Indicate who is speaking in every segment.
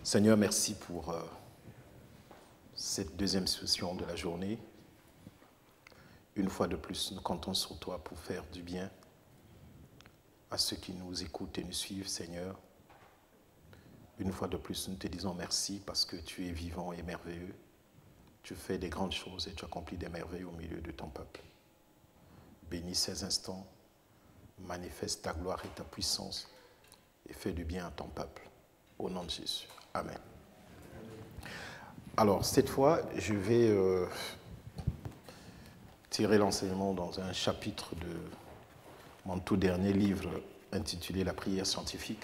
Speaker 1: Seigneur, merci pour cette deuxième session de la journée. Une fois de plus, nous comptons sur toi pour faire du bien à ceux qui nous écoutent et nous suivent, Seigneur. Une fois de plus, nous te disons merci parce que tu es vivant et merveilleux. Tu fais des grandes choses et tu accomplis des merveilles au milieu de ton peuple. Bénis ces instants, manifeste ta gloire et ta puissance et fais du bien à ton peuple. Au nom de Jésus. Amen. Alors, cette fois, je vais tirer l'enseignement dans un chapitre de mon tout dernier livre intitulé « La prière scientifique ».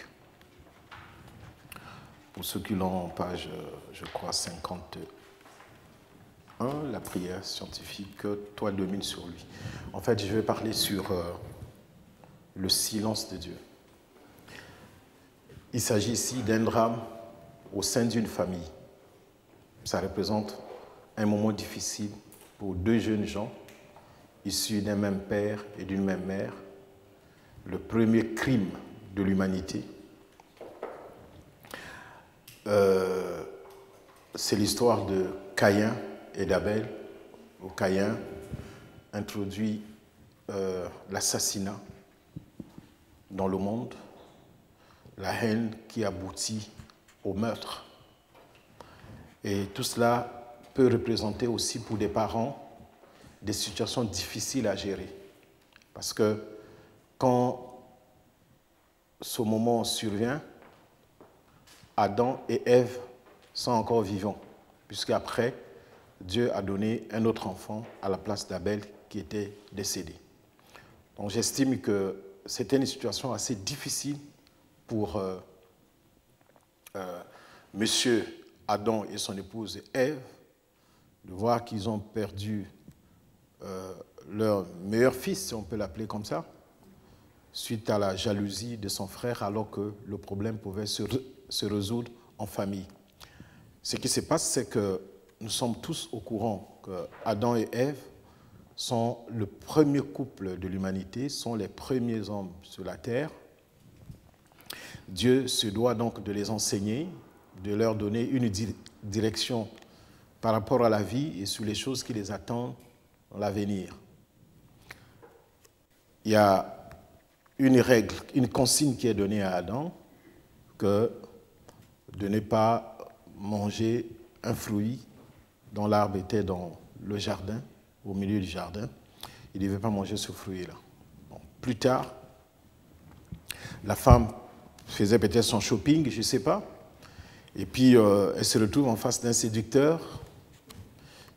Speaker 1: Pour ceux qui l'ont en page, je crois, 51, la prière scientifique, toi domine sur lui. En fait, je vais parler sur le silence de Dieu. Il s'agit ici d'un drame au sein d'une famille. Ça représente un moment difficile pour deux jeunes gens issus d'un même père et d'une même mère. Le premier crime de l'humanité. C'est l'histoire de Caïn et d'Abel, où Caïn introduit l'assassinat dans le monde, la haine qui aboutit au meurtre. Et tout cela peut représenter aussi pour des parents des situations difficiles à gérer. Parce que quand ce moment survient, Adam et Ève sont encore vivants, puisqu'après, Dieu a donné un autre enfant à la place d'Abel qui était décédé. Donc j'estime que c'était une situation assez difficile pour monsieur Adam et son épouse Ève, de voir qu'ils ont perdu leur meilleur fils, si on peut l'appeler comme ça, suite à la jalousie de son frère, alors que le problème pouvait se résoudre en famille. Ce qui se passe, c'est que nous sommes tous au courant que Adam et Ève sont le premier couple de l'humanité, sont les premiers hommes sur la terre. Dieu se doit donc de les enseigner, de leur donner une direction par rapport à la vie et sur les choses qui les attendent dans l'avenir. Il y a une règle, une consigne qui est donnée à Adam, que de ne pas manger un fruit dont l'arbre était dans le jardin, au milieu du jardin. Il ne devait pas manger ce fruit-là. Bon, plus tard, la femme faisait peut-être son shopping, je ne sais pas, et puis elle se retrouve en face d'un séducteur.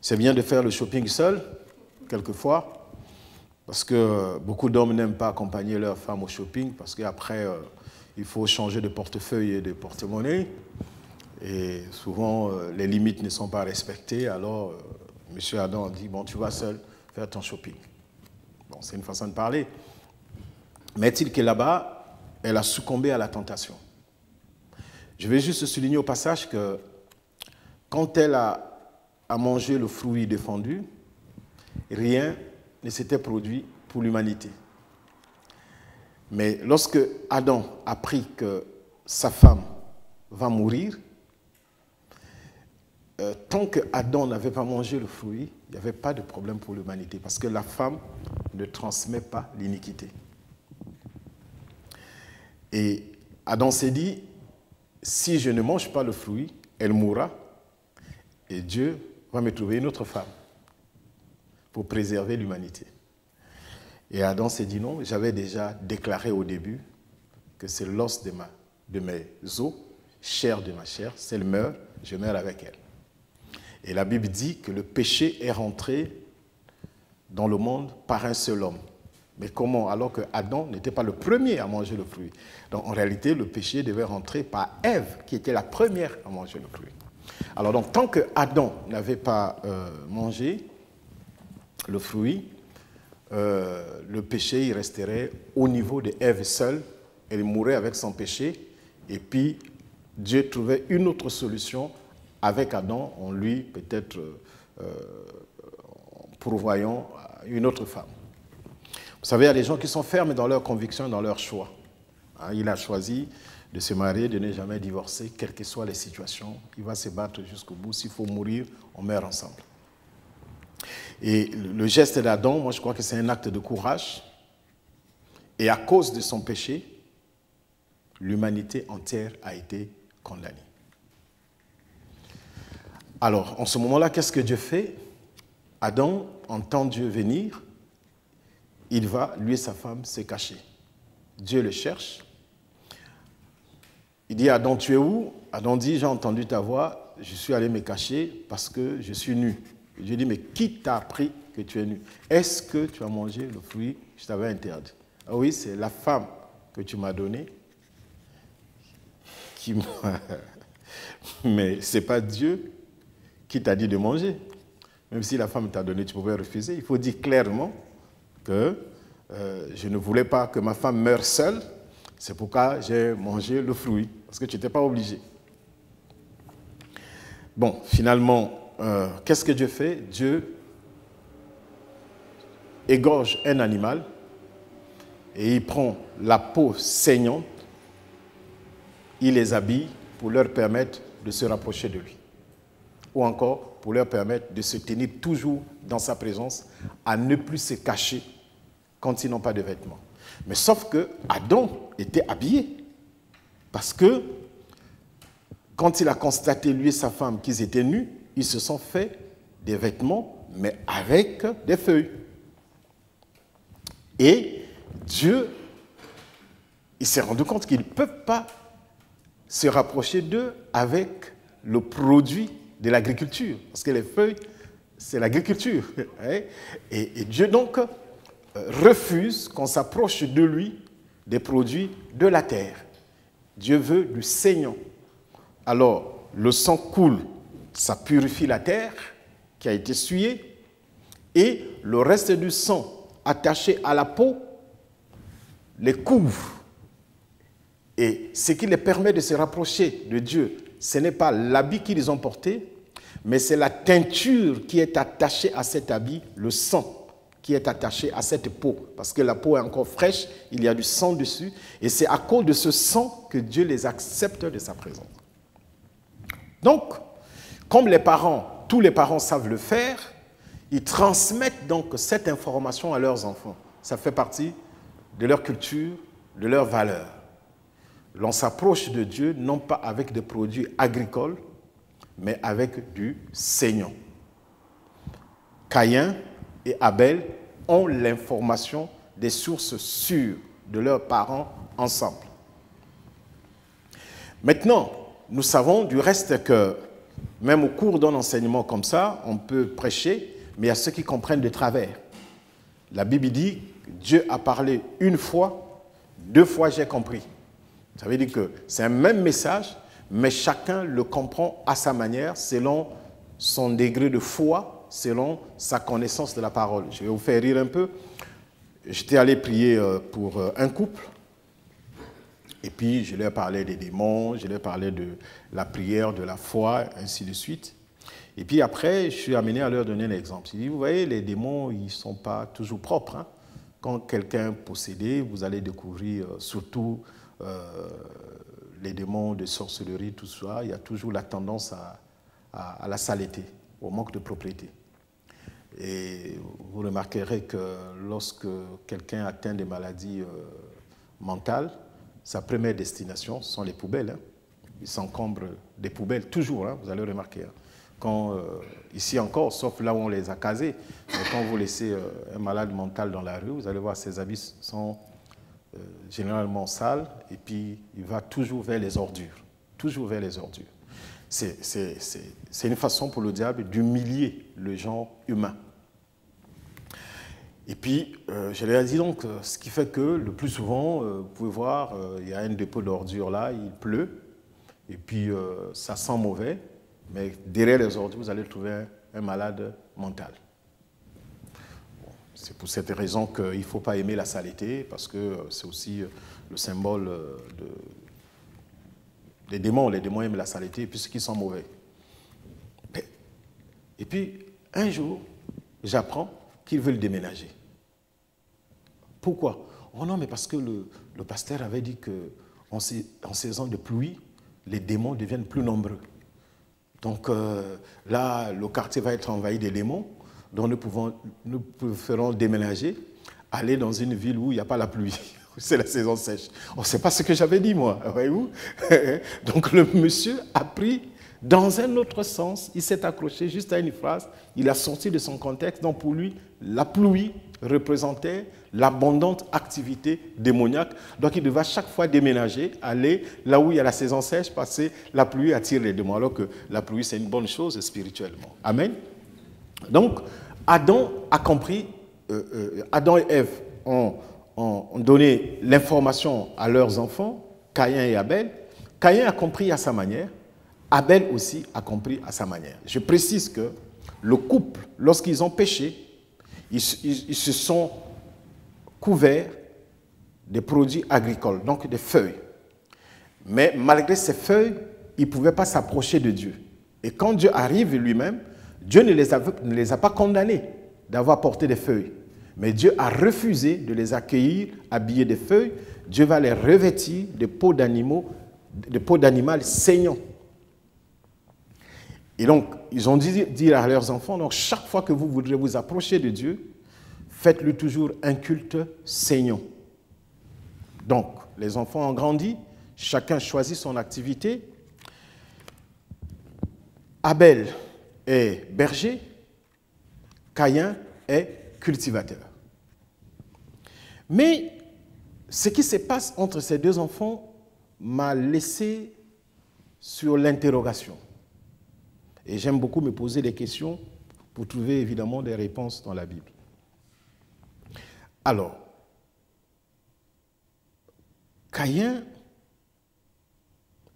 Speaker 1: C'est bien de faire le shopping seul, quelquefois, parce que beaucoup d'hommes n'aiment pas accompagner leur femme au shopping, parce qu'après, il faut changer de portefeuille et de porte-monnaie, et souvent, les limites ne sont pas respectées, alors M. Adam dit, bon, tu vas seul faire ton shopping. Bon, c'est une façon de parler. Mais est-il que là-bas, elle a succombé à la tentation. Je vais juste souligner au passage que quand elle a mangé le fruit défendu, rien ne s'était produit pour l'humanité. Mais lorsque Adam a appris que sa femme va mourir, tant que Adam n'avait pas mangé le fruit, il n'y avait pas de problème pour l'humanité, parce que la femme ne transmet pas l'iniquité. Et Adam s'est dit, si je ne mange pas le fruit, elle mourra, et Dieu va me trouver une autre femme pour préserver l'humanité. Et Adam s'est dit non, j'avais déjà déclaré au début que c'est l'os de mes os, chair de ma chair, si elle meurt, je meurs avec elle. Et la Bible dit que le péché est rentré dans le monde par un seul homme. Mais comment? Alors que Adam n'était pas le premier à manger le fruit. Donc en réalité, le péché devait rentrer par Ève, qui était la première à manger le fruit. Alors donc, tant que Adam n'avait pas mangé le fruit, le péché il resterait au niveau de Ève seule. Elle mourrait avec son péché. Et puis, Dieu trouvait une autre solution avec Adam, en lui peut-être pourvoyant une autre femme. Vous savez, il y a des gens qui sont fermes dans leurs convictions et dans leurs choix. Hein, il a choisi de se marier, de ne jamais divorcer, quelles que soient les situations. Il va se battre jusqu'au bout. S'il faut mourir, on meurt ensemble. Et le geste d'Adam, moi je crois que c'est un acte de courage. Et à cause de son péché, l'humanité entière a été condamnée. Alors, en ce moment-là, qu'est-ce que Dieu fait? Adam entend Dieu venir. Il va, lui et sa femme, se cacher. Dieu le cherche. Il dit, Adam, tu es où? Adam dit, j'ai entendu ta voix, je suis allé me cacher parce que je suis nu. Et Dieu dit, mais qui t'a appris que tu es nu? Est-ce que tu as mangé le fruit que je t'avais interdit? Ah oui, c'est la femme que tu m'as donnée qui m'a... Mais ce n'est pas Dieu qui t'a dit de manger. Même si la femme t'a donné, tu pouvais refuser. Il faut dire clairement que je ne voulais pas que ma femme meure seule. C'est pourquoi j'ai mangé le fruit, parce que tu n'étais pas obligé. Bon, finalement, qu'est-ce que Dieu fait? Dieu égorge un animal et il prend la peau saignante, il les habille pour leur permettre de se rapprocher de lui. Ou encore pour leur permettre de se tenir toujours dans sa présence, à ne plus se cacher quand ils n'ont pas de vêtements. Mais sauf que Adam était habillé, parce que quand il a constaté, lui et sa femme, qu'ils étaient nus, ils se sont fait des vêtements, mais avec des feuilles. Et Dieu, il s'est rendu compte qu'il ne peut pas se rapprocher d'eux avec le produit de l'agriculture, parce que les feuilles, c'est l'agriculture. Et Dieu donc refuse qu'on s'approche de lui des produits de la terre. Dieu veut du saignant. Alors, le sang coule, ça purifie la terre qui a été souillée, et le reste du sang attaché à la peau les couvre. Et ce qui les permet de se rapprocher de Dieu, ce n'est pas l'habit qu'ils ont porté, mais c'est la teinture qui est attachée à cet habit, le sang qui est attaché à cette peau. Parce que la peau est encore fraîche, il y a du sang dessus, et c'est à cause de ce sang que Dieu les accepte de sa présence. Donc, comme les parents, tous les parents savent le faire, ils transmettent donc cette information à leurs enfants. Ça fait partie de leur culture, de leurs valeurs. L'on s'approche de Dieu non pas avec des produits agricoles, mais avec du saignant. Caïn et Abel ont l'information des sources sûres de leurs parents ensemble. Maintenant, nous savons du reste que même au cours d'un enseignement comme ça, on peut prêcher, mais il y a ceux qui comprennent de travers. La Bible dit que Dieu a parlé une fois, 2 fois j'ai compris. Ça veut dire que c'est un même message, mais chacun le comprend à sa manière, selon son degré de foi, selon sa connaissance de la parole. Je vais vous faire rire un peu. J'étais allé prier pour un couple, et puis je leur parlais des démons, je leur parlais de la prière, de la foi, ainsi de suite. Et puis après, je suis amené à leur donner un exemple. Je dis, vous voyez, les démons, ils ne sont pas toujours propres. Hein. Quand quelqu'un est possédé, vous allez découvrir surtout les démons de sorcellerie, tout ça, il y a toujours la tendance à la saleté, au manque de propriété. Et vous remarquerez que lorsque quelqu'un atteint des maladies mentales, sa première destination sont les poubelles. Hein. Il s'encombre des poubelles, toujours, hein, vous allez remarquer. Hein. Quand, ici encore, sauf là où on les a casés, mais quand vous laissez un malade mental dans la rue, vous allez voir ses habits sont généralement sales, et puis il va toujours vers les ordures. Toujours vers les ordures. C'est une façon pour le diable d'humilier le genre humain. Et puis, je leur ai dit donc, ce qui fait que le plus souvent, vous pouvez voir, il y a un dépôt d'ordures là, il pleut, et puis ça sent mauvais, mais derrière les ordures, vous allez trouver un malade mental. Bon, c'est pour cette raison qu'il ne faut pas aimer la saleté, parce que c'est aussi le symbole des démons. Les démons aiment la saleté, puisqu'ils sont mauvais. Et puis, un jour, j'apprends qu'ils veulent déménager. Pourquoi? Oh non, mais parce que le pasteur avait dit qu'en saison de pluie, les démons deviennent plus nombreux. Donc là, le quartier va être envahi des démons, donc nous ferons déménager, aller dans une ville où il n'y a pas la pluie. C'est la saison sèche. Oh, c'est pas ce que j'avais dit, moi, voyez-vous. Donc le monsieur a pris dans un autre sens, il s'est accroché juste à une phrase, il a sorti de son contexte. Donc pour lui, la pluie représentait l'abondante activité démoniaque. Donc il devait chaque fois déménager, aller là où il y a la saison sèche, parce que la pluie attire les démons, alors que la pluie, c'est une bonne chose spirituellement. Amen. Donc Adam a compris, Adam et Ève ont donné l'information à leurs enfants, Caïn et Abel. Caïn a compris à sa manière, Abel aussi a compris à sa manière. Je précise que le couple, lorsqu'ils ont péché, ils se sont couverts des produits agricoles, donc des feuilles. Mais malgré ces feuilles, ils ne pouvaient pas s'approcher de Dieu. Et quand Dieu arrive lui-même, Dieu ne les a pas condamnés d'avoir porté des feuilles. Mais Dieu a refusé de les accueillir habillés de feuilles. Dieu va les revêtir de peau d'animal saignant. Et donc, ils ont dit à leurs enfants, donc chaque fois que vous voudrez vous approcher de Dieu, faites-lui toujours un culte saignant. Donc, les enfants ont grandi, chacun choisit son activité. Abel est berger, Caïn est cultivateur. Mais ce qui se passe entre ces deux enfants m'a laissé sur l'interrogation. Et j'aime beaucoup me poser des questions pour trouver évidemment des réponses dans la Bible. Alors, Caïn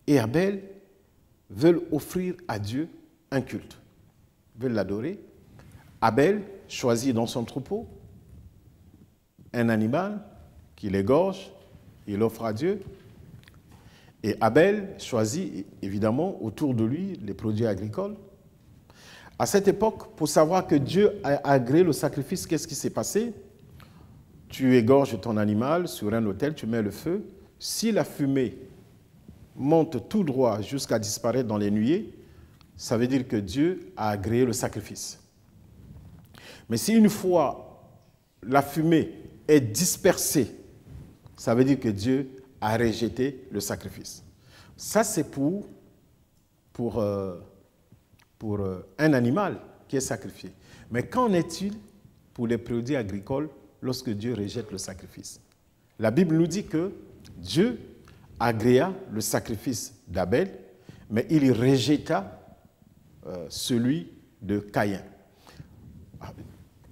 Speaker 1: et Abel veulent offrir à Dieu un culte, veulent l'adorer. Abel choisit dans son troupeau un animal qu'il égorge, il offre à Dieu. Et Abel choisit évidemment autour de lui les produits agricoles. À cette époque, pour savoir que Dieu a agréé le sacrifice, qu'est-ce qui s'est passé? Tu égorges ton animal sur un autel, tu mets le feu. Si la fumée monte tout droit jusqu'à disparaître dans les nuées, ça veut dire que Dieu a agréé le sacrifice. Mais si une fois la fumée est dispersée, ça veut dire que Dieu a rejeté le sacrifice. Ça, c'est pour un animal qui est sacrifié. Mais qu'en est-il pour les produits agricoles lorsque Dieu rejette le sacrifice? La Bible nous dit que Dieu agréa le sacrifice d'Abel, mais il rejeta celui de Caïn.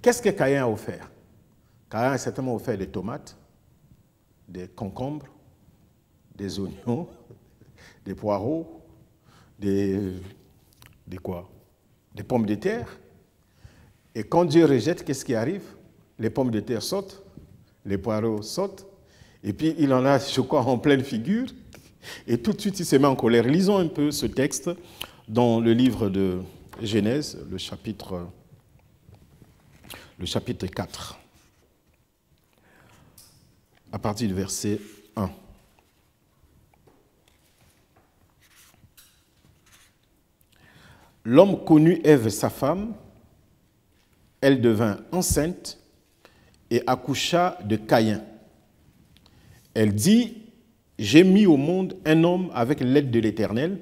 Speaker 1: Qu'est-ce que Caïn a offert? Caïn a certainement offert des tomates, des concombres, des oignons, des poireaux, des pommes de terre. Et quand Dieu rejette, qu'est-ce qui arrive? Les pommes de terre sautent, les poireaux sautent, et puis il en a, je crois, en pleine figure, et tout de suite il se met en colère. Lisons un peu ce texte dans le livre de Genèse, le chapitre 4, à partir du verset 1. L'homme connut Ève, sa femme, elle devint enceinte et accoucha de Caïn. Elle dit, j'ai mis au monde un homme avec l'aide de l'Éternel.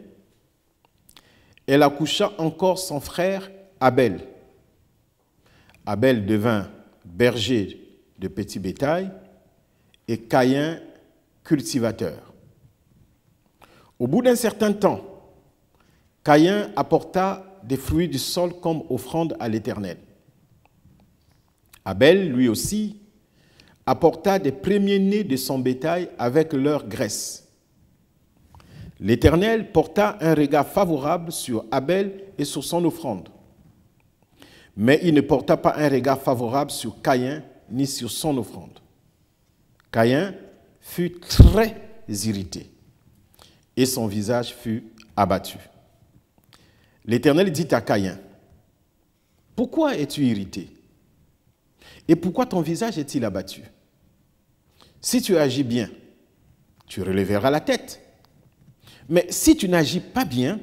Speaker 1: Elle accoucha encore son frère Abel. Abel devint berger de petit bétail et Caïn cultivateur. Au bout d'un certain temps, Caïn apporta des fruits du sol comme offrande à l'Éternel. Abel, lui aussi, apporta des premiers-nés de son bétail avec leur graisse. L'Éternel porta un regard favorable sur Abel et sur son offrande. Mais il ne porta pas un regard favorable sur Caïn ni sur son offrande. Caïn fut très irrité et son visage fut abattu. L'Éternel dit à Caïn, « Pourquoi es-tu irrité? Et pourquoi ton visage est-il abattu? Si tu agis bien, tu relèveras la tête. Mais si tu n'agis pas bien,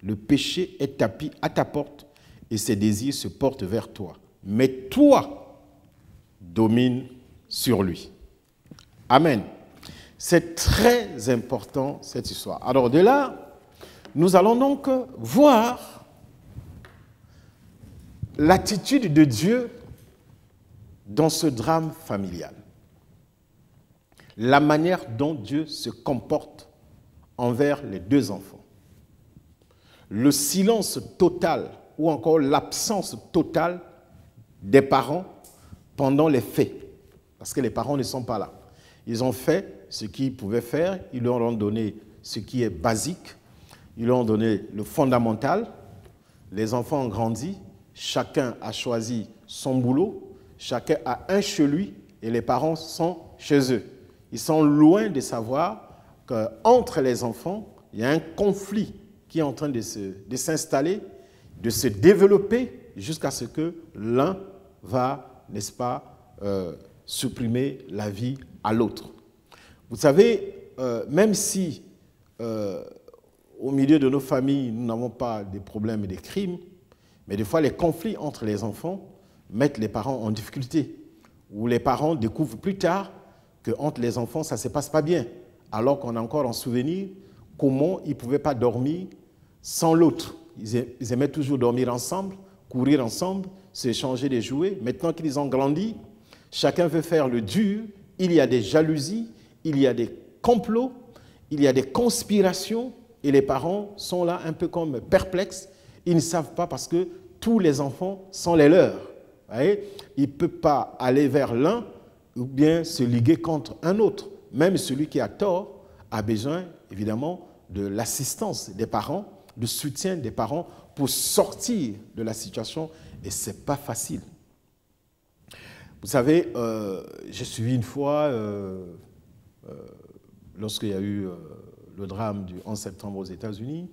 Speaker 1: le péché est tapis à ta porte et ses désirs se portent vers toi. Mais toi, domine sur lui. Amen. C'est très important, cette histoire. Alors de là, nous allons donc voir l'attitude de Dieu dans ce drame familial. La manière dont Dieu se comporte envers les deux enfants. Le silence total ou encore l'absence totale des parents pendant les faits. Parce que les parents ne sont pas là. Ils ont fait ce qu'ils pouvaient faire, ils leur ont donné ce qui est basique, ils leur ont donné le fondamental. Les enfants ont grandi, chacun a choisi son boulot, chacun a un chez lui et les parents sont chez eux. Ils sont loin de savoir qu'entre les enfants, il y a un conflit qui est en train de s'installer, de se développer jusqu'à ce que l'un va, n'est-ce pas, supprimer la vie à l'autre. Vous savez, même si au milieu de nos familles, nous n'avons pas des problèmes et des crimes, mais des fois les conflits entre les enfants mettent les parents en difficulté, où les parents découvrent plus tard qu'entre les enfants, ça ne se passe pas bien, alors qu'on a encore en souvenir comment ils ne pouvaient pas dormir sans l'autre. Ils aimaient toujours dormir ensemble, courir ensemble, s'échanger des jouets. Maintenant qu'ils ont grandi, chacun veut faire le dur, il y a des jalousies, il y a des complots, il y a des conspirations, et les parents sont là un peu comme perplexes. Ils ne savent pas parce que tous les enfants sont les leurs. Vous voyez, ils ne peuvent pas aller vers l'un ou bien se liguer contre un autre. Même celui qui a tort a besoin, évidemment, de l'assistance des parents, du soutien des parents pour sortir de la situation. Et ce n'est pas facile. Vous savez, j'ai suivi une fois, lorsqu'il y a eu le drame du 11 septembre aux États-Unis,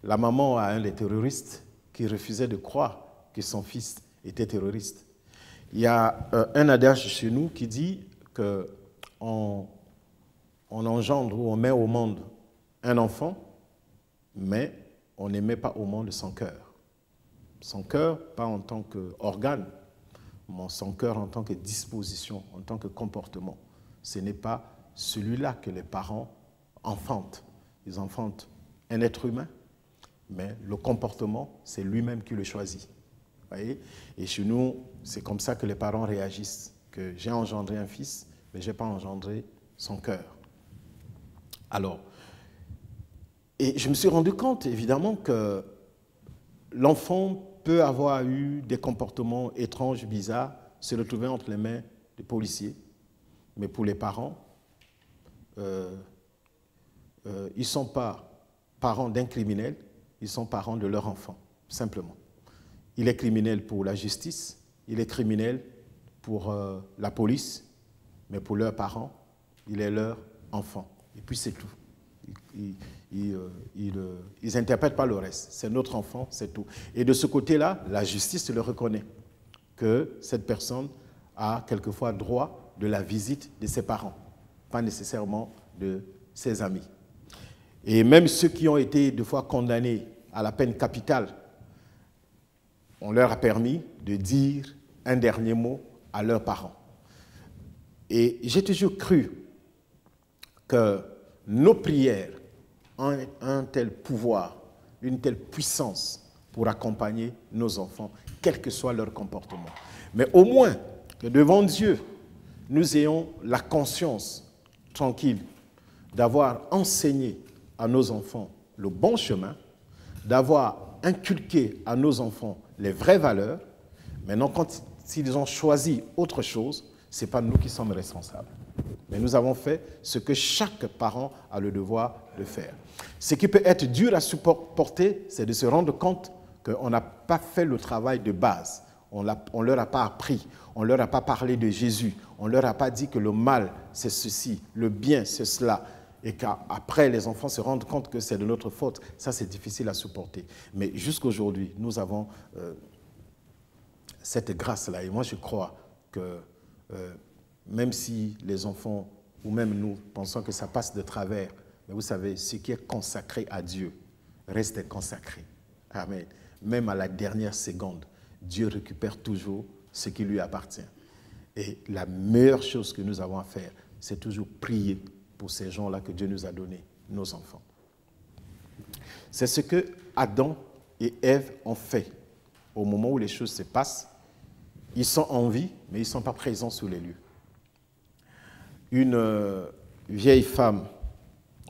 Speaker 1: la maman a un des terroristes qui refusait de croire que son fils était terroriste. Il y a un adage chez nous qui dit qu'on engendre ou on met au monde un enfant, mais on ne met pas au monde son cœur. Son cœur, pas en tant qu'organe, mais son cœur en tant que disposition, en tant que comportement. Ce n'est pas celui-là que les parents enfantent. Ils enfantent un être humain, mais le comportement, c'est lui-même qui le choisit. Voyez? Et chez nous, c'est comme ça que les parents réagissent, que j'ai engendré un fils, mais je n'ai pas engendré son cœur. Alors, et je me suis rendu compte, évidemment, que l'enfant peut avoir eu des comportements étranges, bizarres, se retrouver entre les mains des policiers. Mais pour les parents, ils ne sont pas parents d'un criminel, ils sont parents de leur enfant, simplement. Il est criminel pour la justice, il est criminel pour la police, mais pour leurs parents, il est leur enfant. Et puis c'est tout. Ils n'interprètent pas le reste. C'est notre enfant, c'est tout. Et de ce côté-là, la justice le reconnaît, que cette personne a quelquefois droit de la visite de ses parents, pas nécessairement de ses amis. Et même ceux qui ont été deux fois condamnés à la peine capitale, on leur a permis de dire un dernier mot à leurs parents. Et j'ai toujours cru que nos prières ont un tel pouvoir, une telle puissance pour accompagner nos enfants, quel que soit leur comportement. Mais au moins que devant Dieu, nous ayons la conscience tranquille d'avoir enseigné à nos enfants le bon chemin, d'avoir inculqué à nos enfants les vraies valeurs. Maintenant, quand ils ont choisi autre chose, ce n'est pas nous qui sommes responsables. Mais nous avons fait ce que chaque parent a le devoir de faire. Ce qui peut être dur à supporter, c'est de se rendre compte qu'on n'a pas fait le travail de base. On ne leur a pas appris, on ne leur a pas parlé de Jésus, on ne leur a pas dit que le mal, c'est ceci, le bien, c'est cela. Et qu'après, les enfants se rendent compte que c'est de notre faute. Ça, c'est difficile à supporter. Mais jusqu'aujourd'hui, nous avons cette grâce-là. Et moi, je crois que même si les enfants, ou même nous, pensons que ça passe de travers, mais vous savez, ce qui est consacré à Dieu reste consacré. Amen. Même à la dernière seconde, Dieu récupère toujours ce qui lui appartient. Et la meilleure chose que nous avons à faire, c'est toujours prier pour ces gens-là que Dieu nous a donnés, nos enfants. C'est ce que Adam et Ève ont fait au moment où les choses se passent. Ils sont en vie, mais ils ne sont pas présents sur les lieux. Une vieille femme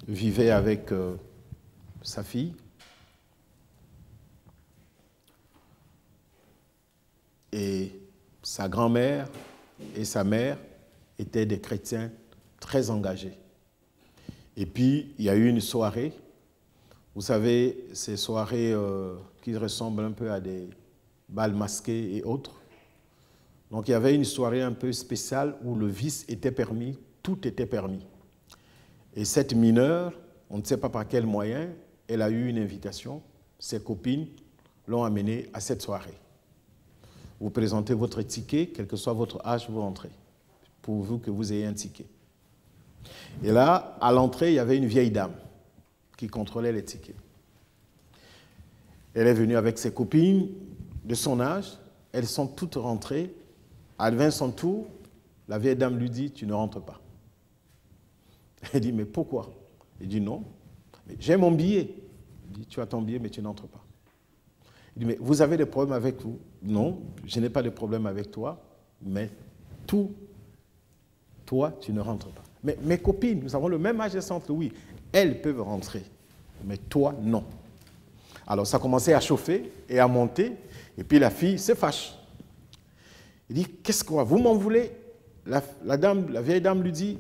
Speaker 1: vivait avec sa fille. Et sa grand-mère et sa mère étaient des chrétiens très engagés. Et puis, il y a eu une soirée. Vous savez, ces soirées qui ressemblent un peu à des bals masqués et autres. Donc, il y avait une soirée un peu spéciale où le vice était permis, tout était permis. Et cette mineure, on ne sait pas par quel moyen, elle a eu une invitation. Ses copines l'ont amenée à cette soirée. Vous présentez votre ticket, quel que soit votre âge, vous rentrez, pourvu que vous ayez un ticket. Et là, à l'entrée, il y avait une vieille dame qui contrôlait les tickets. Elle est venue avec ses copines de son âge, elles sont toutes rentrées. Elle vint son tour, la vieille dame lui dit « Tu ne rentres pas ». Elle dit « Mais pourquoi ?» Il dit « Non, j'ai mon billet ». Il dit « Tu as ton billet, mais tu n'entres pas ». Il dit « Mais vous avez des problèmes avec vous ?» « Non, je n'ai pas de problème avec toi, mais toi, tu ne rentres pas. » Mais mes copines, nous avons le même âge de centre, oui, elles peuvent rentrer, mais toi, non. Alors ça commençait à chauffer et à monter, et puis la fille se fâche. Il dit « Qu'est-ce qu'on va? Vous m'en voulez ?» La vieille dame lui dit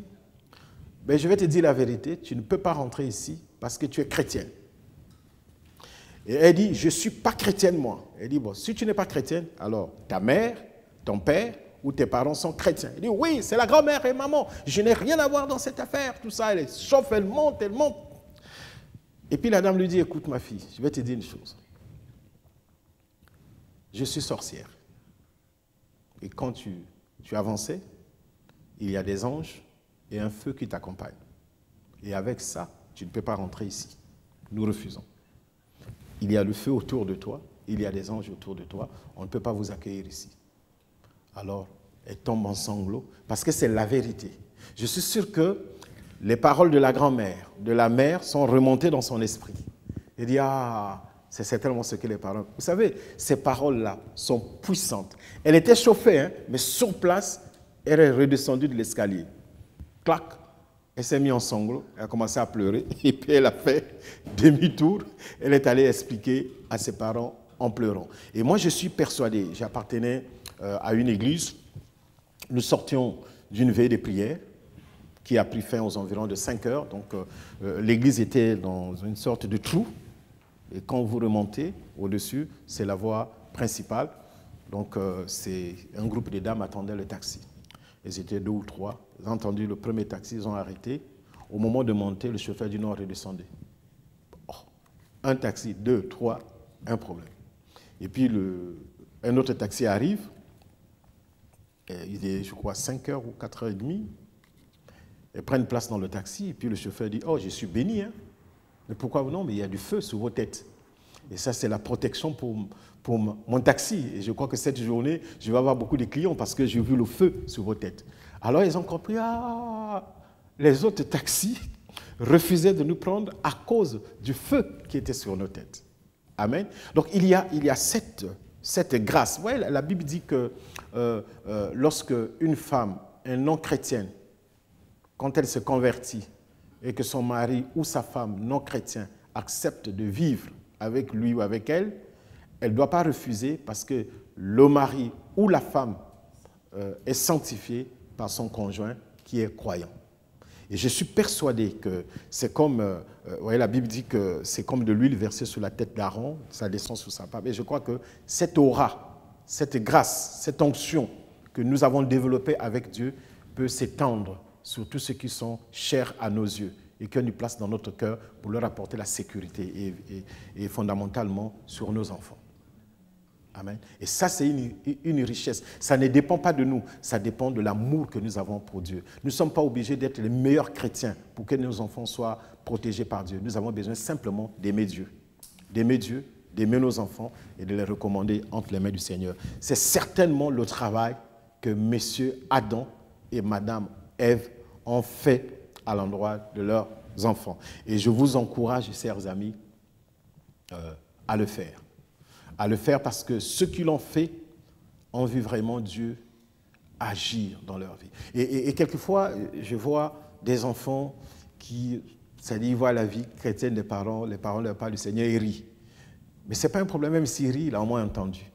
Speaker 1: « Ben, je vais te dire la vérité, tu ne peux pas rentrer ici parce que tu es chrétienne. » Et elle dit, je ne suis pas chrétienne, moi. Elle dit, bon, si tu n'es pas chrétienne, alors ta mère, ton père ou tes parents sont chrétiens. Elle dit, oui, c'est la grand-mère et maman. Je n'ai rien à voir dans cette affaire, tout ça. Elle chauffe, elle monte, elle monte. Et puis la dame lui dit, écoute ma fille, je vais te dire une chose. Je suis sorcière. Et quand tu avançais, il y a des anges et un feu qui t'accompagnent. Et avec ça, tu ne peux pas rentrer ici. Nous refusons. Il y a le feu autour de toi, il y a des anges autour de toi, on ne peut pas vous accueillir ici. Alors, elle tombe en sanglots, parce que c'est la vérité. Je suis sûr que les paroles de la grand-mère, de la mère, sont remontées dans son esprit. Elle dit, ah, c'est certainement ce que les paroles... Vous savez, ces paroles-là sont puissantes. Elle était chauffée, hein, mais sur place, elle est redescendue de l'escalier. Clac! Elle s'est mise en sanglots, elle a commencé à pleurer, et puis elle a fait demi-tour. Elle est allée expliquer à ses parents en pleurant. Et moi, je suis persuadé, j'appartenais à une église, nous sortions d'une veille de prière qui a pris fin aux environs de 5 heures. Donc, l'église était dans une sorte de trou, et quand vous remontez au-dessus, c'est la voie principale. Donc, c'est un groupe de dames attendait le taxi. Ils étaient 2 ou 3. Ils ont entendu le premier taxi, ils ont arrêté. Au moment de monter, le chauffeur dit non, redescendez. Oh, un taxi, 2, 3, un problème. Et puis un autre taxi arrive. Il est, je crois, 5h ou 4h30. Ils prennent place dans le taxi. Et puis le chauffeur dit, oh, je suis béni. Hein. Mais pourquoi non? Mais il y a du feu sur vos têtes. Et ça, c'est la protection pour mon taxi. Et je crois que cette journée, je vais avoir beaucoup de clients parce que j'ai vu le feu sur vos têtes. Alors, ils ont compris, ah, les autres taxis refusaient de nous prendre à cause du feu qui était sur nos têtes. Amen. Donc, il y a cette grâce. Vous voyez, la Bible dit que lorsque une femme, un non-chrétienne, quand elle se convertit et que son mari ou sa femme non-chrétien accepte de vivre avec lui ou avec elle, elle ne doit pas refuser parce que le mari ou la femme est sanctifié par son conjoint qui est croyant. Et je suis persuadé que c'est comme, vous voyez, la Bible dit que c'est comme de l'huile versée sur la tête d'Aaron, ça descend sur sa barbe. Et je crois que cette aura, cette grâce, cette onction que nous avons développée avec Dieu peut s'étendre sur tous ceux qui sont chers à nos yeux et qui ont une place dans notre cœur pour leur apporter la sécurité et fondamentalement sur nos enfants. Amen. Et ça, c'est une richesse. Ça ne dépend pas de nous, ça dépend de l'amour que nous avons pour Dieu. Nous ne sommes pas obligés d'être les meilleurs chrétiens pour que nos enfants soient protégés par Dieu. Nous avons besoin simplement d'aimer Dieu. D'aimer Dieu, d'aimer nos enfants et de les recommander entre les mains du Seigneur. C'est certainement le travail que messieurs Adam et madame Ève ont fait à l'endroit de leurs enfants. Et je vous encourage, chers amis, à le faire. À le faire parce que ceux qui l'ont fait ont vu vraiment Dieu agir dans leur vie. Et quelquefois, je vois des enfants qui, c'est-à-dire, ils voient la vie chrétienne des parents, les parents leur parlent du Seigneur et rient. Mais ce n'est pas un problème, même s'ils rient, il a au moins entendu.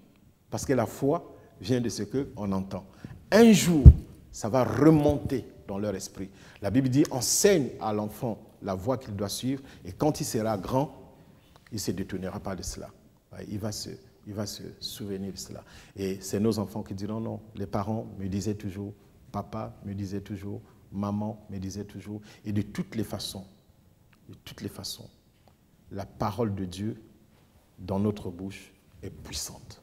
Speaker 1: Parce que la foi vient de ce qu'on entend. Un jour, ça va remonter dans leur esprit. La Bible dit, enseigne à l'enfant la voie qu'il doit suivre, et quand il sera grand, il ne se détournera pas de cela. Il va se souvenir de cela. Et c'est nos enfants qui diront non. Les parents me disaient toujours, papa me disait toujours, maman me disait toujours. Et de toutes les façons, la parole de Dieu dans notre bouche est puissante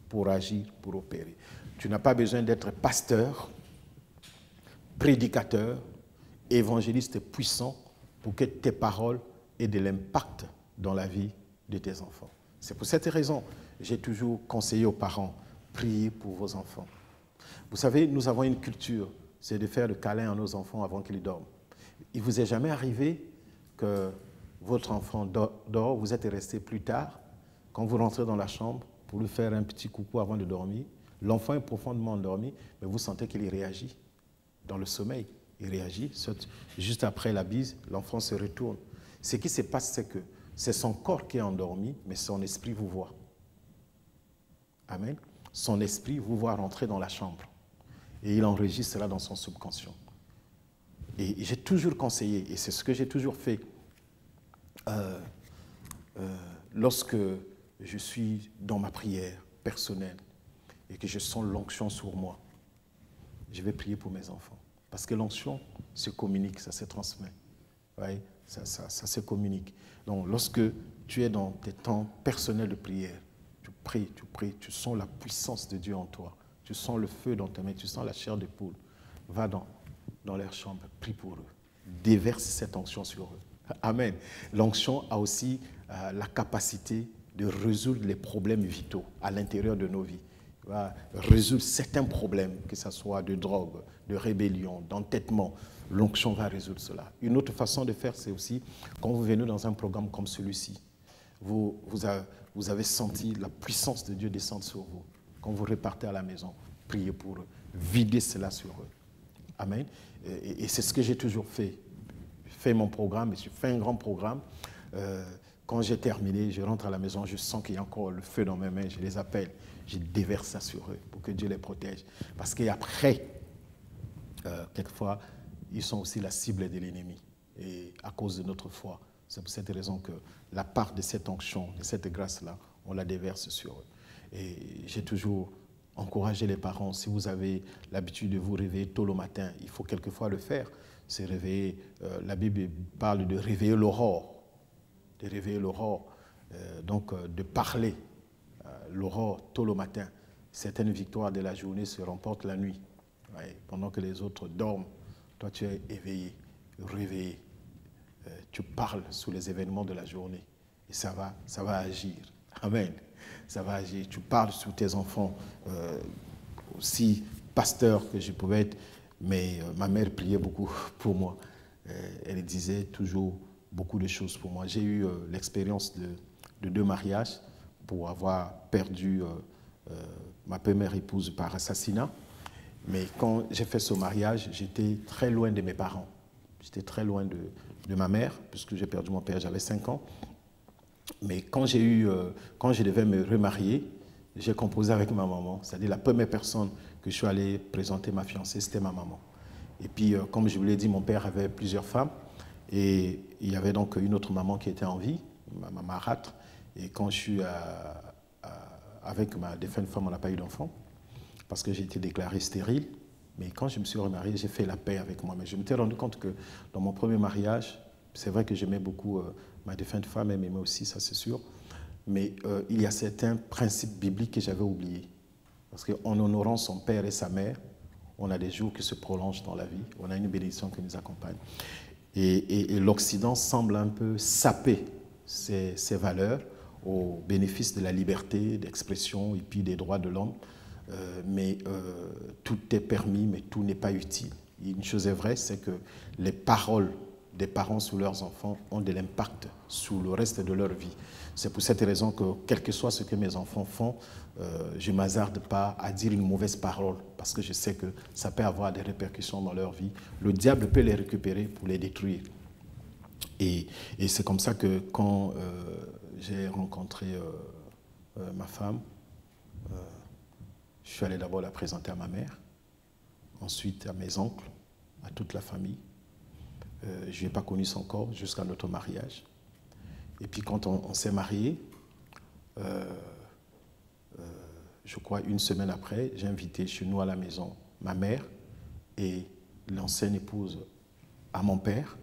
Speaker 1: pour agir, pour opérer. Tu n'as pas besoin d'être pasteur, prédicateur, évangéliste puissant pour que tes paroles aient de l'impact dans la vie de tes enfants. C'est pour cette raison que j'ai toujours conseillé aux parents, priez pour vos enfants. Vous savez, nous avons une culture, c'est de faire le câlin à nos enfants avant qu'ils dorment. Il ne vous est jamais arrivé que votre enfant dort, vous êtes resté plus tard, quand vous rentrez dans la chambre pour lui faire un petit coucou avant de dormir, l'enfant est profondément endormi, mais vous sentez qu'il réagit dans le sommeil. Il réagit, juste après la bise, l'enfant se retourne. Ce qui se passe, c'est que c'est son corps qui est endormi, mais son esprit vous voit. Amen. Son esprit vous voit rentrer dans la chambre. Et il enregistre cela dans son subconscient. Et j'ai toujours conseillé, et c'est ce que j'ai toujours fait, lorsque je suis dans ma prière personnelle et que je sens l'onction sur moi, je vais prier pour mes enfants. Parce que l'onction se communique, ça se transmet. Ouais, ça se communique. Donc, lorsque tu es dans tes temps personnels de prière, tu pries, tu sens la puissance de Dieu en toi. Tu sens le feu dans tes mains, tu sens la chair de poule. Va dans leur chambre, prie pour eux. Déverse cette onction sur eux. Amen. L'onction a aussi la capacité de résoudre les problèmes vitaux à l'intérieur de nos vies. Va résoudre certains problèmes, que ce soit de drogue, de rébellion, d'entêtement. L'onction va résoudre cela. Une autre façon de faire, c'est aussi quand vous venez dans un programme comme celui-ci, vous avez senti la puissance de Dieu descendre sur vous. Quand vous repartez à la maison, priez pour eux, videz cela sur eux. Amen. Et c'est ce que j'ai toujours fait. Je fais mon programme, je fais un grand programme. Quand j'ai terminé, je rentre à la maison, je sens qu'il y a encore le feu dans mes mains, je les appelle, je déverse ça sur eux pour que Dieu les protège. Parce qu'après, quelquefois, ils sont aussi la cible de l'ennemi. Et à cause de notre foi, c'est pour cette raison que la part de cette onction, de cette grâce-là, on la déverse sur eux. Et j'ai toujours encouragé les parents, si vous avez l'habitude de vous réveiller tôt le matin, il faut quelquefois le faire. C'est réveiller, la Bible parle de réveiller l'aurore. De réveiller l'aurore, donc de parler l'aurore tôt le matin. Certaines victoires de la journée se remportent la nuit. Ouais, pendant que les autres dorment, toi tu es éveillé, réveillé. Tu parles sur les événements de la journée et ça va agir. Amen. Ça va agir. Tu parles sur tes enfants. Aussi pasteur que je pouvais être, mais ma mère priait beaucoup pour moi. Elle disait toujours beaucoup de choses pour moi. J'ai eu l'expérience de 2 mariages pour avoir perdu ma première épouse par assassinat. Mais quand j'ai fait ce mariage, j'étais très loin de mes parents. J'étais très loin de ma mère, puisque j'ai perdu mon père, j'avais 5 ans. Mais quand je devais me remarier, j'ai composé avec ma maman. C'est-à-dire la première personne que je suis allé présenter ma fiancée, c'était ma maman. Et puis, comme je vous l'ai dit, mon père avait plusieurs femmes. Et il y avait donc une autre maman qui était en vie, ma marâtre. Et quand je suis avec ma défunte femme, on n'a pas eu d'enfant, parce que j'ai été déclaré stérile. Mais quand je me suis remarié, j'ai fait la paix avec moi. Mais je me suis rendu compte que dans mon premier mariage, c'est vrai que j'aimais beaucoup ma défunte femme, elle m'aimait aussi, ça c'est sûr. mais il y a certains principes bibliques que j'avais oubliés. Parce qu'en honorant son père et sa mère, on a des jours qui se prolongent dans la vie, on a une bénédiction qui nous accompagne. Et l'Occident semble un peu saper ces valeurs au bénéfice de la liberté d'expression et puis des droits de l'homme. Mais tout est permis, mais tout n'est pas utile. Une chose est vraie, c'est que les paroles des parents sur leurs enfants ont de l'impact sur le reste de leur vie. C'est pour cette raison que, quel que soit ce que mes enfants font, je ne m'hasarde pas à dire une mauvaise parole, parce que je sais que ça peut avoir des répercussions dans leur vie. Le diable peut les récupérer pour les détruire. Et c'est comme ça que quand j'ai rencontré ma femme, je suis allé d'abord la présenter à ma mère, ensuite à mes oncles, à toute la famille. Je n'ai pas connu son corps jusqu'à notre mariage. Et puis quand on s'est mariés, je crois une semaine après, j'ai invité chez nous à la maison ma mère et l'ancienne épouse à mon père.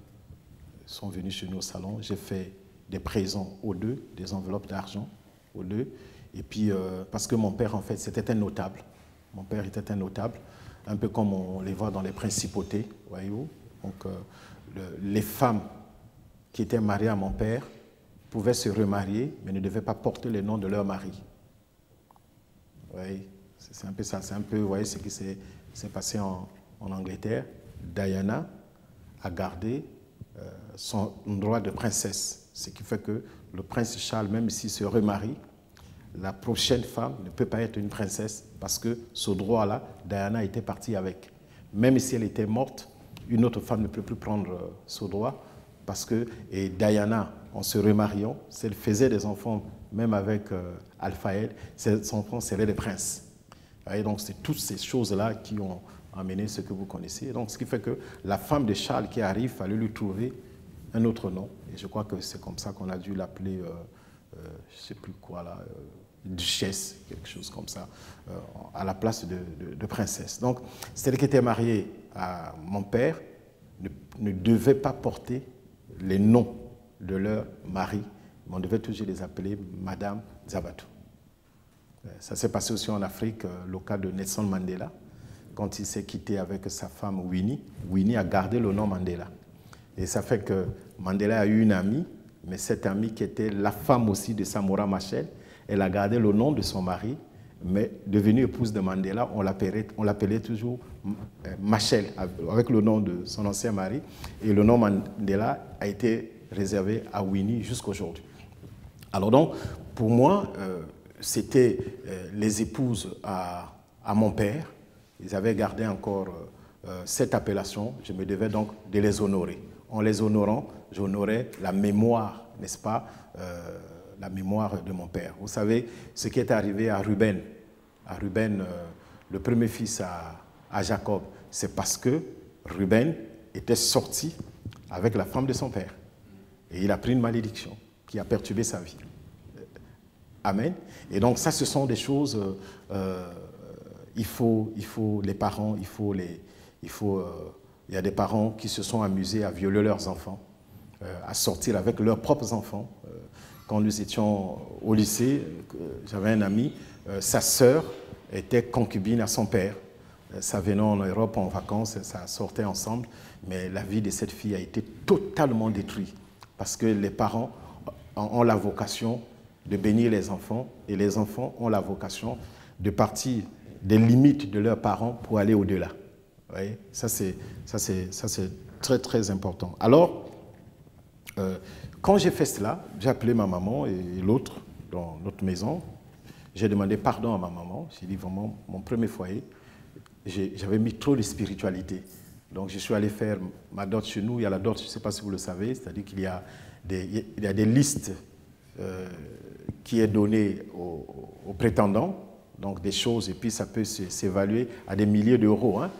Speaker 1: Ils sont venus chez nous au salon. J'ai fait des présents aux deux, des enveloppes d'argent aux deux. Et puis, parce que mon père, en fait, c'était un notable. Mon père était un notable, un peu comme on les voit dans les principautés, voyez-vous. Donc, les femmes qui étaient mariées à mon père pouvaient se remarier, mais ne devaient pas porter le nom de leur mari. Vous voyez, c'est un peu ça. C'est un peu, vous voyez, ce qui s'est passé en Angleterre. Diana a gardé son droit de princesse, ce qui fait que le prince Charles, même s'il se remarie, la prochaine femme ne peut pas être une princesse parce que ce droit-là, Diana était partie avec. Même si elle était morte, une autre femme ne peut plus prendre ce droit parce que et Diana, en se remariant, si elle faisait des enfants, même avec Alphaël, ses enfants seraient des princes. Et donc, c'est toutes ces choses-là qui ont amené ce que vous connaissez. Donc, ce qui fait que la femme de Charles qui arrive, il fallait lui trouver un autre nom. Et je crois que c'est comme ça qu'on a dû l'appeler, je ne sais plus quoi là, duchesse, quelque chose comme ça, à la place de princesse. Donc, celles qui étaient mariées à mon père ne devaient pas porter les noms de leur mari, mais on devait toujours les appeler Madame Zabatou. Ça s'est passé aussi en Afrique, le cas de Nelson Mandela, quand il s'est quitté avec sa femme Winnie. Winnie a gardé le nom Mandela. Et ça fait que Mandela a eu une amie, mais cette amie qui était la femme aussi de Samora Machel, elle a gardé le nom de son mari, mais devenue épouse de Mandela, on l'appelait toujours Machel, avec le nom de son ancien mari. Et le nom Mandela a été réservé à Winnie jusqu'aujourd'hui. Alors donc, pour moi, c'était les épouses à mon père. Ils avaient gardé encore cette appellation. Je me devais donc de les honorer. En les honorant, j'honorais la mémoire, n'est-ce pas, la mémoire de mon père. Vous savez, ce qui est arrivé à Ruben, le premier fils à Jacob, c'est parce que Ruben était sorti avec la femme de son père. Et il a pris une malédiction qui a perturbé sa vie. Amen. Et donc ça, ce sont des choses, il faut les parents, il y a des parents qui se sont amusés à violer leurs enfants, à sortir avec leurs propres enfants. Quand nous étions au lycée, j'avais un ami, sa sœur était concubine à son père. Ça venait en Europe en vacances, ça sortait ensemble, mais la vie de cette fille a été totalement détruite parce que les parents ont la vocation de bénir les enfants et les enfants ont la vocation de partir des limites de leurs parents pour aller au-delà. Vous voyez, ça c'est très très important. Alors, quand j'ai fait cela, j'ai appelé ma maman et l'autre dans notre maison. J'ai demandé pardon à ma maman. J'ai dit vraiment, mon premier foyer, j'avais mis trop de spiritualité. Donc je suis allé faire ma dot chez nous. Il y a la dot, je ne sais pas si vous le savez, c'est-à-dire qu'il y a des listes qui est donnée aux prétendants, donc des choses, et puis ça peut s'évaluer à des milliers d'euros, hein,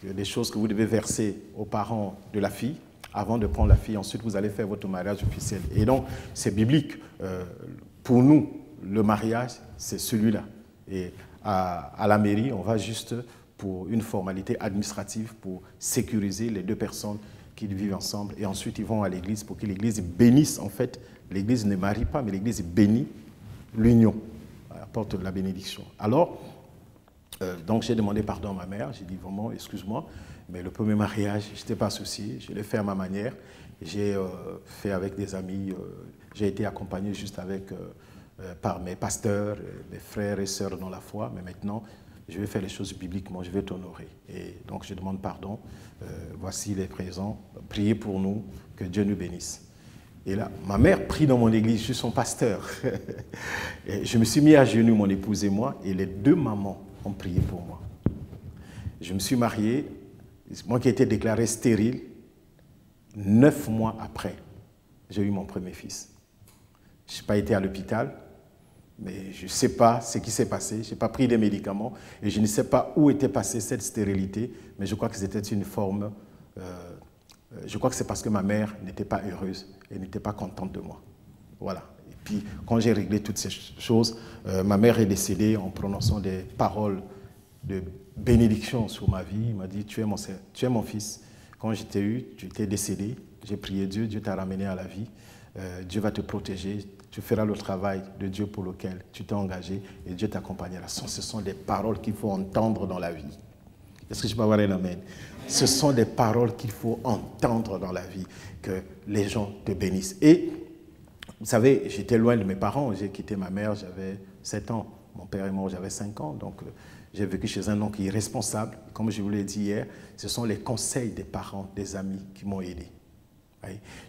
Speaker 1: des choses que vous devez verser aux parents de la fille avant de prendre la fille. Ensuite, vous allez faire votre mariage officiel. Et donc, c'est biblique. Pour nous, le mariage, c'est celui-là. Et à la mairie, on va juste pour une formalité administrative pour sécuriser les deux personnes qui vivent ensemble. Et ensuite, ils vont à l'église pour que l'église bénisse. En fait, l'église ne marie pas, mais l'église bénit l'union, apporte la bénédiction. Alors, donc j'ai demandé pardon à ma mère, j'ai dit vraiment, excuse-moi, mais le premier mariage, je n'étais pas associé, je l'ai fait à ma manière, j'ai fait avec des amis, j'ai été accompagné juste avec, par mes pasteurs, mes frères et sœurs dans la foi, mais maintenant, je vais faire les choses bibliquement, je vais t'honorer. Et donc je demande pardon, voici les présents, priez pour nous, que Dieu nous bénisse. Et là, ma mère prie dans mon église, je suis son pasteur. Et je me suis mis à genoux, mon épouse et moi, et les deux mamans ont prié pour moi. Je me suis marié, moi qui ai été déclaré stérile, 9 mois après, j'ai eu mon premier fils. Je n'ai pas été à l'hôpital, mais je ne sais pas ce qui s'est passé. Je n'ai pas pris des médicaments et je ne sais pas où était passée cette stérilité, mais je crois que c'était une forme... je crois que c'est parce que ma mère n'était pas heureuse et n'était pas contente de moi. Voilà. Et puis, quand j'ai réglé toutes ces choses, ma mère est décédée en prononçant des paroles de bénédiction sur ma vie. Il m'a dit, tu es mon fils. Quand je t'ai eu, tu t'es décédé. J'ai prié Dieu, Dieu t'a ramené à la vie. Dieu va te protéger. Tu feras le travail de Dieu pour lequel tu t'es engagé et Dieu t'accompagnera. Ce sont des paroles qu'il faut entendre dans la vie. Est-ce que je peux avoir un amen? Ce sont des paroles qu'il faut entendre dans la vie, que les gens te bénissent. Et vous savez, j'étais loin de mes parents. J'ai quitté ma mère, j'avais 7 ans. Mon père est mort, j'avais 5 ans. Donc, j'ai vécu chez un oncle irresponsable. Comme je vous l'ai dit hier, ce sont les conseils des parents, des amis qui m'ont aidé.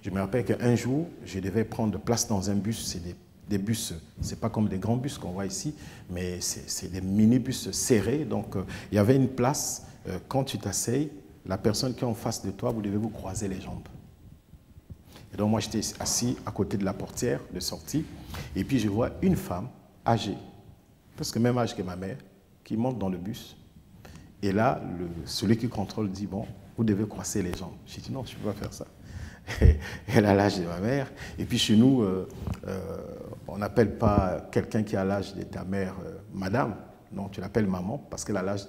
Speaker 1: Je me rappelle qu'un jour, je devais prendre place dans un bus. C'est des bus, ce n'est pas comme des grands bus qu'on voit ici, mais c'est des minibus serrés. Donc, il y avait une place. Quand tu t'asseyes, la personne qui est en face de toi, vous devez vous croiser les jambes. Et donc, moi, j'étais assis à côté de la portière de sortie. Et puis, je vois une femme âgée, presque même âge que ma mère, qui monte dans le bus. Et là, celui qui contrôle dit, bon, vous devez croiser les jambes. J'ai dit, non, je ne peux pas faire ça. Elle a l'âge de ma mère. Et puis chez nous, on n'appelle pas quelqu'un qui a l'âge de ta mère madame. Non, tu l'appelles maman parce qu'elle a l'âge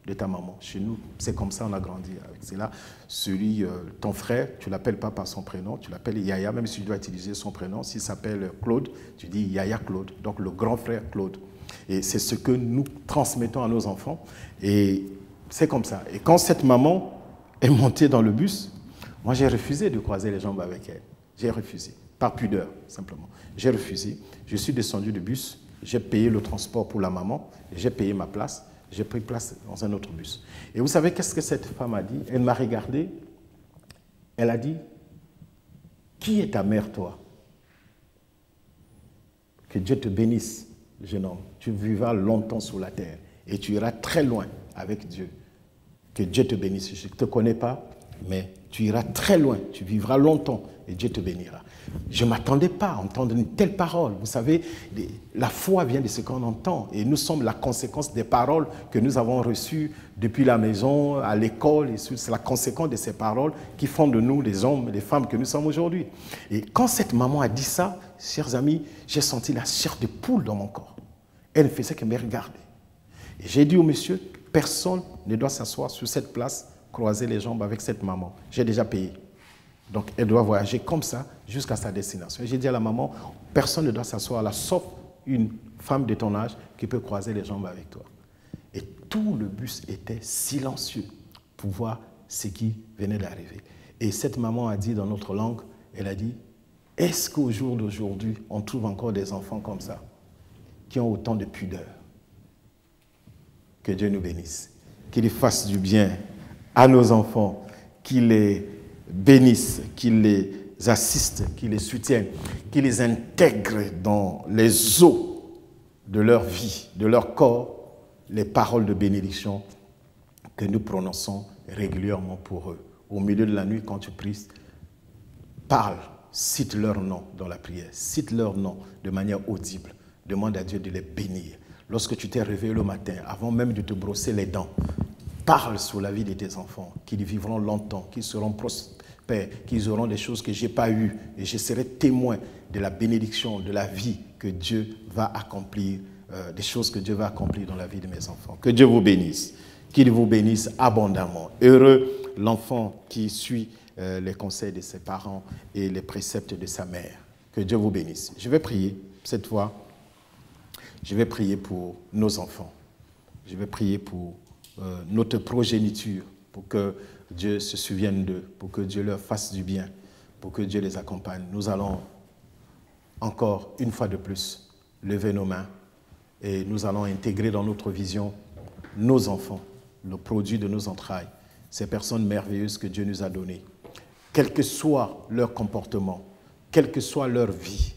Speaker 1: de ta maman. Chez nous, c'est comme ça on a grandi. C'est là, ton frère, tu ne l'appelles pas par son prénom, tu l'appelles Yaya, même si tu dois utiliser son prénom. S'il s'appelle Claude, tu dis Yaya Claude, donc le grand frère Claude. Et c'est ce que nous transmettons à nos enfants. Et c'est comme ça. Et quand cette maman est montée dans le bus, moi, j'ai refusé de croiser les jambes avec elle. J'ai refusé, par pudeur, simplement. J'ai refusé. Je suis descendu du bus, j'ai payé le transport pour la maman, j'ai payé ma place, j'ai pris place dans un autre bus. Et vous savez qu'est-ce que cette femme a dit? Elle m'a regardé, elle a dit, « Qui est ta mère, toi? Que Dieu te bénisse, jeune homme. Tu vivras longtemps sur la terre et tu iras très loin avec Dieu. Que Dieu te bénisse. Je ne te connais pas, mais tu iras très loin, tu vivras longtemps et Dieu te bénira. » Je ne m'attendais pas à entendre une telle parole. Vous savez, la foi vient de ce qu'on entend et nous sommes la conséquence des paroles que nous avons reçues depuis la maison, à l'école. C'est la conséquence de ces paroles qui font de nous les hommes et les femmes que nous sommes aujourd'hui. Et quand cette maman a dit ça, chers amis, j'ai senti la chair de poule dans mon corps. Elle ne faisait que me regarder. Et j'ai dit au monsieur, personne ne doit s'asseoir sur cette place, croiser les jambes avec cette maman. J'ai déjà payé. Donc, elle doit voyager comme ça jusqu'à sa destination. Et j'ai dit à la maman, personne ne doit s'asseoir là, sauf une femme de ton âge qui peut croiser les jambes avec toi. Et tout le bus était silencieux pour voir ce qui venait d'arriver. Et cette maman a dit dans notre langue, elle a dit, est-ce qu'au jour d'aujourd'hui, on trouve encore des enfants comme ça, qui ont autant de pudeur? Que Dieu nous bénisse, qu'il fasse du bien à nos enfants, qu'il les bénisse, qu'il les assiste, qu'il les soutienne, qu'il les intègre dans les eaux de leur vie, de leur corps, les paroles de bénédiction que nous prononçons régulièrement pour eux. Au milieu de la nuit, quand tu pries, parle, cite leur nom dans la prière, cite leur nom de manière audible, demande à Dieu de les bénir. Lorsque tu t'es réveillé le matin, avant même de te brosser les dents, parle sur la vie de tes enfants, qu'ils vivront longtemps, qu'ils seront prospères, qu'ils auront des choses que je n'ai pas eues. Et je serai témoin de la bénédiction, de la vie que Dieu va accomplir, des choses que Dieu va accomplir dans la vie de mes enfants. Que Dieu vous bénisse, qu'il vous bénisse abondamment. Heureux l'enfant qui suit les conseils de ses parents et les préceptes de sa mère. Que Dieu vous bénisse. Je vais prier cette fois. Je vais prier pour nos enfants. Je vais prier pour notre progéniture, pour que Dieu se souvienne d'eux, pour que Dieu leur fasse du bien, pour que Dieu les accompagne. Nous allons encore, une fois de plus, lever nos mains et nous allons intégrer dans notre vision nos enfants, le produit de nos entrailles, ces personnes merveilleuses que Dieu nous a données. Quel que soit leur comportement, quelle que soit leur vie,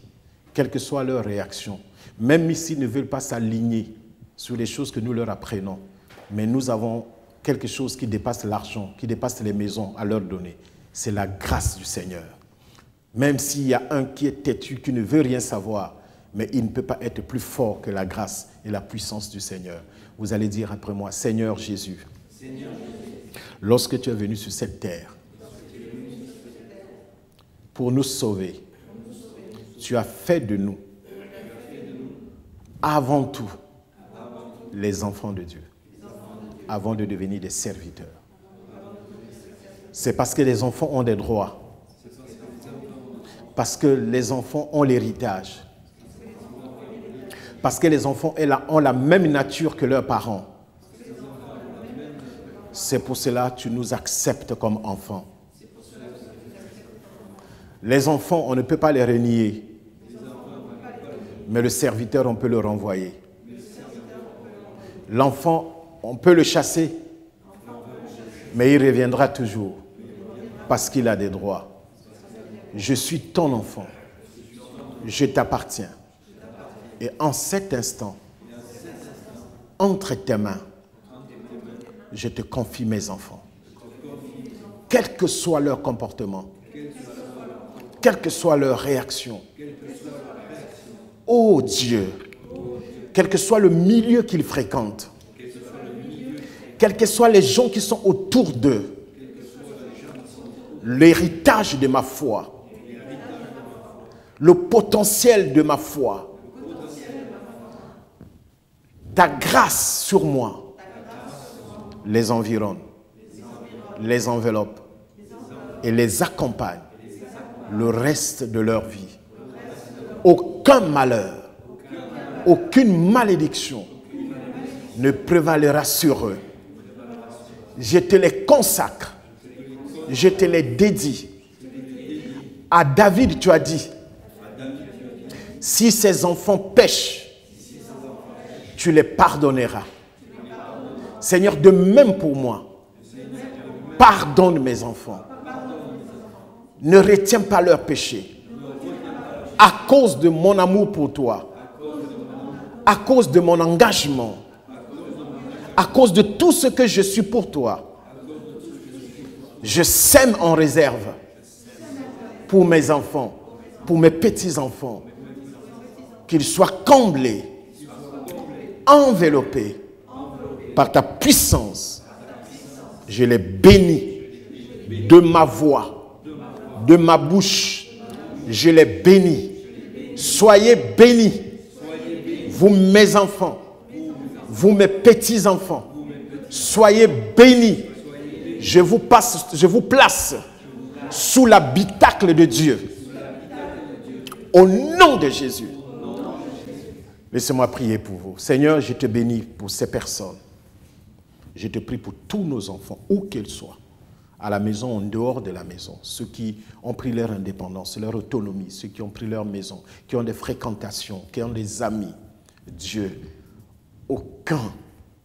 Speaker 1: quelle que soit leur réaction, même s'ils ne veulent pas s'aligner sur les choses que nous leur apprenons, mais nous avons quelque chose qui dépasse l'argent, qui dépasse les maisons à leur donner. C'est la grâce du Seigneur. Même s'il y a un qui est têtu, qui ne veut rien savoir, mais il ne peut pas être plus fort que la grâce et la puissance du Seigneur. Vous allez dire après moi, Seigneur Jésus, lorsque tu es venu sur cette terre pour nous sauver, tu as fait de nous, avant tout, les enfants de Dieu, avant de devenir des serviteurs. C'est parce que les enfants ont des droits, parce que les enfants ont l'héritage, parce que les enfants ont la même nature que leurs parents. C'est pour cela que tu nous acceptes comme enfants. Les enfants, on ne peut pas les renier, mais le serviteur, on peut le renvoyer. L'enfant, on peut le chasser, mais il reviendra toujours parce qu'il a des droits. Je suis ton enfant, je t'appartiens. Et en cet instant, entre tes mains, je te confie mes enfants. Quel que soit leur comportement, quelle que soit leur réaction, ô Dieu, quel que soit le milieu qu'ils fréquentent, quels que soient les gens qui sont autour d'eux, l'héritage de ma foi, le potentiel de ma foi, ta grâce sur moi les environne, les enveloppe et les accompagne le reste de leur vie. Aucun malheur, aucune malédiction ne prévalera sur eux. Je te les consacre, je te les dédie. À David, tu as dit, si ses enfants pêchent, tu les pardonneras. Seigneur, de même pour moi, pardonne mes enfants. Ne retiens pas leurs péchés. À cause de mon amour pour toi, à cause de mon engagement, à cause de tout ce que je suis pour toi, je sème en réserve pour mes enfants, pour mes petits-enfants, qu'ils soient comblés, enveloppés par ta puissance. Je les bénis de ma voix, de ma bouche. Je les bénis. Soyez bénis, vous mes enfants, vous mes petits-enfants. Soyez bénis. Je vous place sous l'habitacle de Dieu. Au nom de Jésus. Laissez-moi prier pour vous. Seigneur, je te bénis pour ces personnes. Je te prie pour tous nos enfants, où qu'ils soient, à la maison, en dehors de la maison, ceux qui ont pris leur indépendance, leur autonomie, ceux qui ont pris leur maison, qui ont des fréquentations, qui ont des amis. Dieu, aucun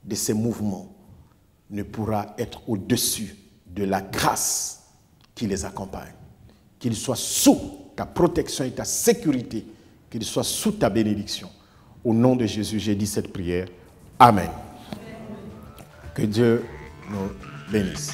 Speaker 1: de ces mouvements ne pourra être au-dessus de la grâce qui les accompagne. Qu'ils soient sous ta protection et ta sécurité, qu'ils soient sous ta bénédiction. Au nom de Jésus, j'ai dit cette prière. Amen. Que Dieu nous bénisse.